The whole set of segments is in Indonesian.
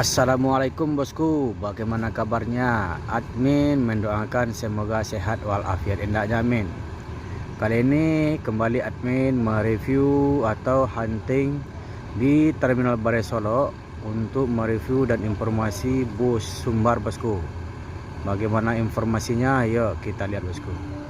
Assalamualaikum bosku, bagaimana kabarnya? Admin mendoakan semoga sehat walafiat indah jamin. Kali ini kembali admin mereview atau hunting di Terminal Bare Solo untuk mereview dan informasi bus Sumbar bosku. Bagaimana informasinya? Yuk kita lihat bosku.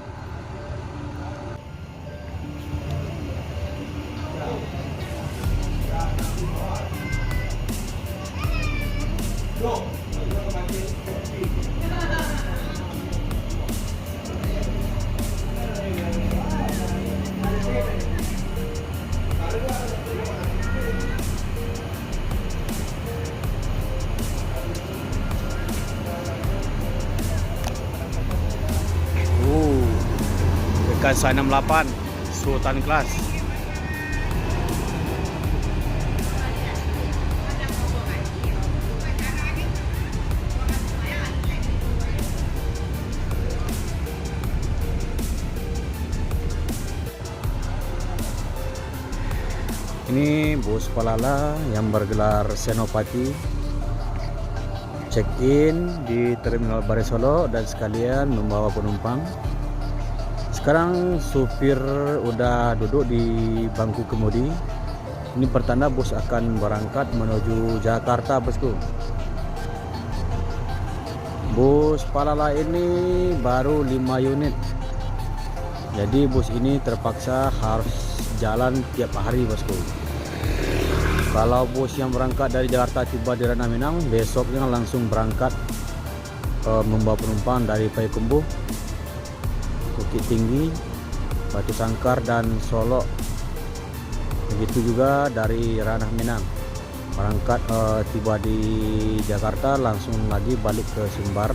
Kansa 68 Sultan Class. Ini bus Palala yang bergelar Senopati check in di Terminal Bare Solo dan sekalian membawa penumpang. Sekarang supir udah duduk di bangku kemudi. Ini pertanda bus akan berangkat menuju Jakarta bosku. Bus Palala ini baru 5 unit. Jadi bus ini terpaksa harus jalan tiap hari bosku. Kalau bus yang berangkat dari Jakarta tiba di Ranah Minang, besoknya langsung berangkat membawa penumpang dari Payakumbuh, Bukit Tinggi, Batu Sangkar dan Solo. Begitu juga dari Ranah Minang, berangkat tiba di Jakarta langsung lagi balik ke Sumbar.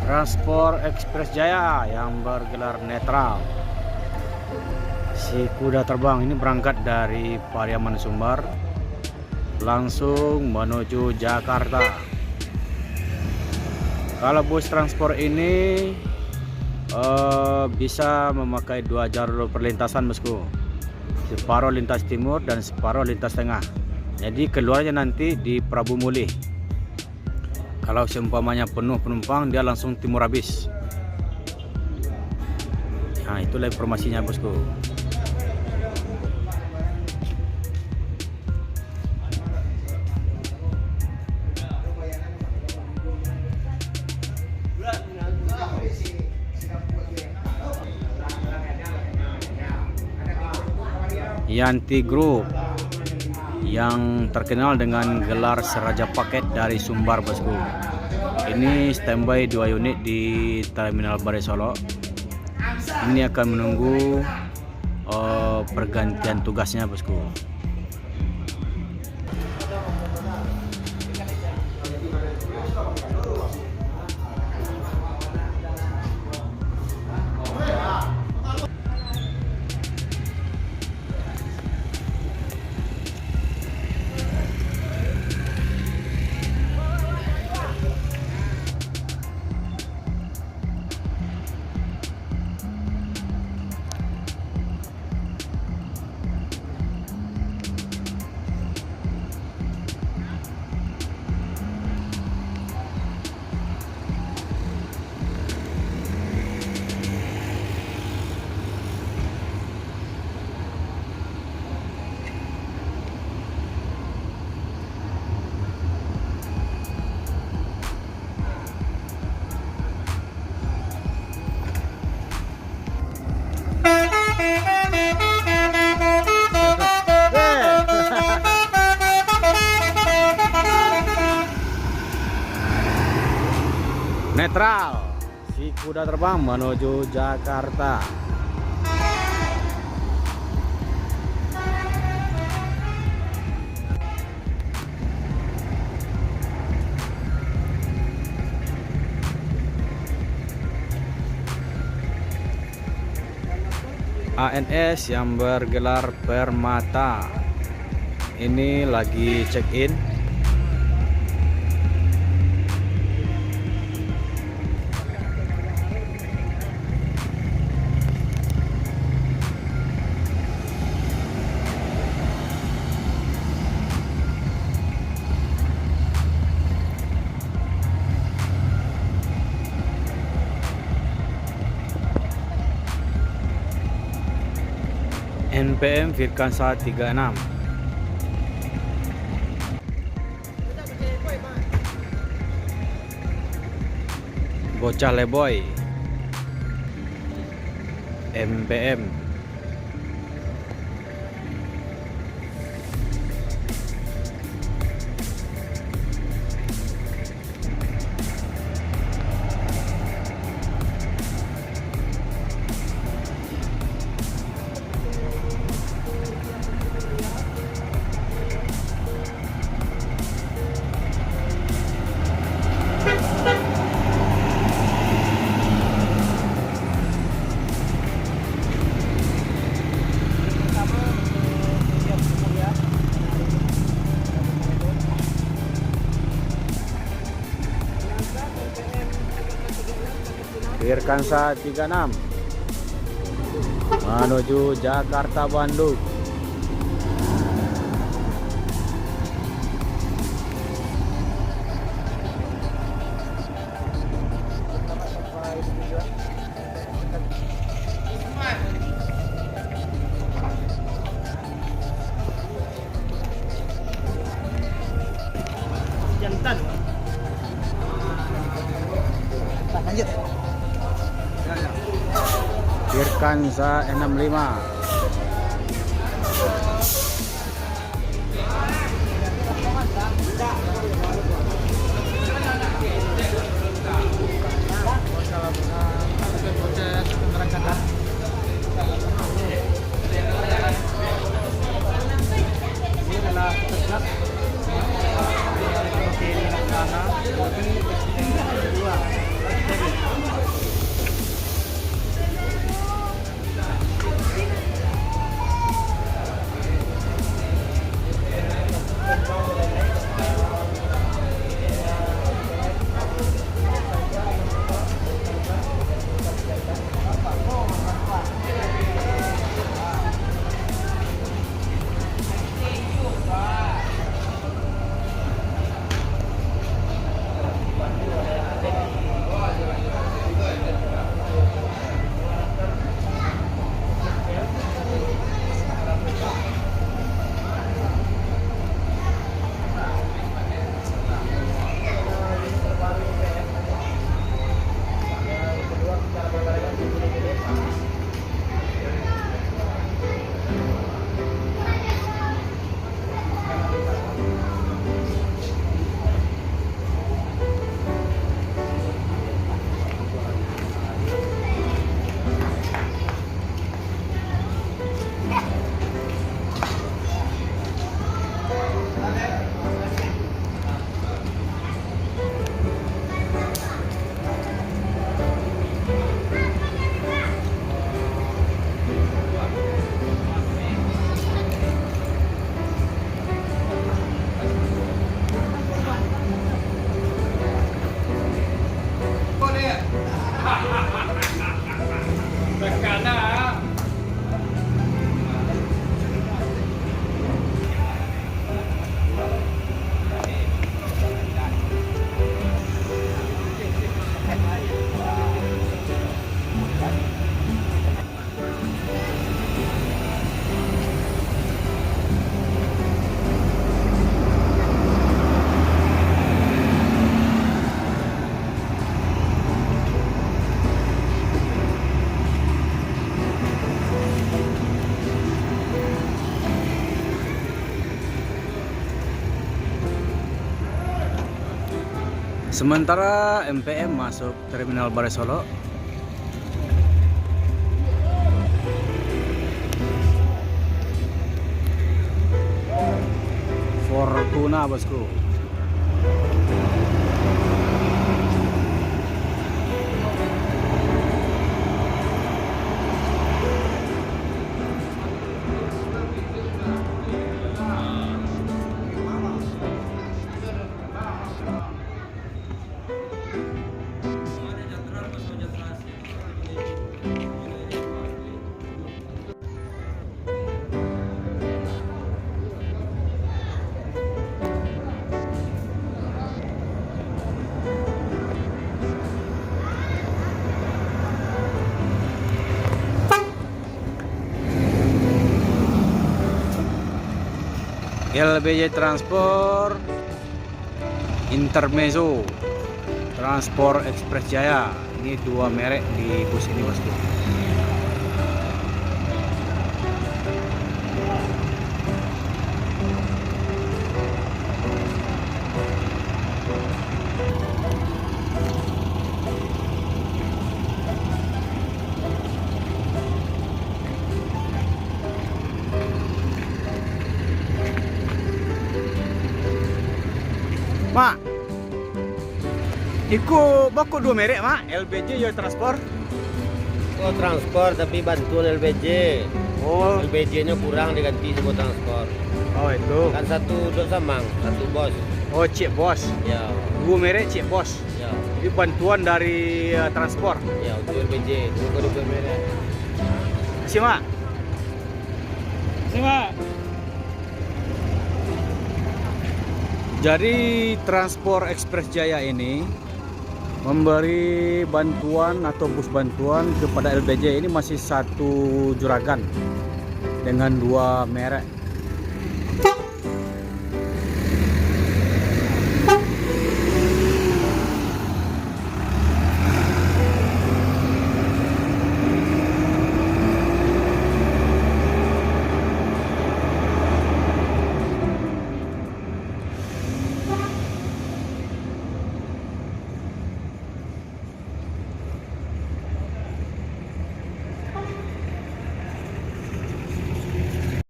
Transport Express Jaya yang bergelar netral. Si kuda terbang ini berangkat dari Pariaman Sumbar langsung menuju Jakarta. Kalau bus transport ini bisa memakai 2 jalur perlintasan bosku, separuh lintas timur dan separuh lintas tengah. Jadi keluarnya nanti di Prabu Mulih. Kalau seumpamanya penuh penumpang, dia langsung timur habis. Nah, itulah informasinya bosku. Yanti Group yang terkenal dengan gelar Seraja Paket dari Sumbar bosku. Ini standby 2 unit di Terminal Bare Solo. Ini akan menunggu pergantian tugasnya bosku. Netral, si kuda terbang menuju Jakarta. ANS yang bergelar Permata ini lagi check in. NPM Firkansa 36. Bocah Leboy MPM. Firkansa 36 menuju Jakarta Bandung. Jantan. Lanjut. Firkansa 65. Sementara MPM masuk Terminal Balai Solo. Fortuna bosku. LBJ Transport, Intermezzo, Transport Express Jaya. Ini dua merek di bus ini bosku. Mak, iku baku dua merek mak, LBJ Yo Transport. Oh, transport tapi bantuan LBJ. Oh, LBJ-nya kurang diganti semua transport. oh itu. Kan satu Dok Samang, satu bos. Oh, Cik Bos. Ya, Dua merek Cik Bos. ya, Ini bantuan dari transport. ya untuk LBJ. Tunggu dua merek. Terima kasih mak. Terima mak. Jadi Transport Express Jaya ini memberi bantuan atau bus bantuan kepada LBJ. Ini masih satu juragan dengan dua merek.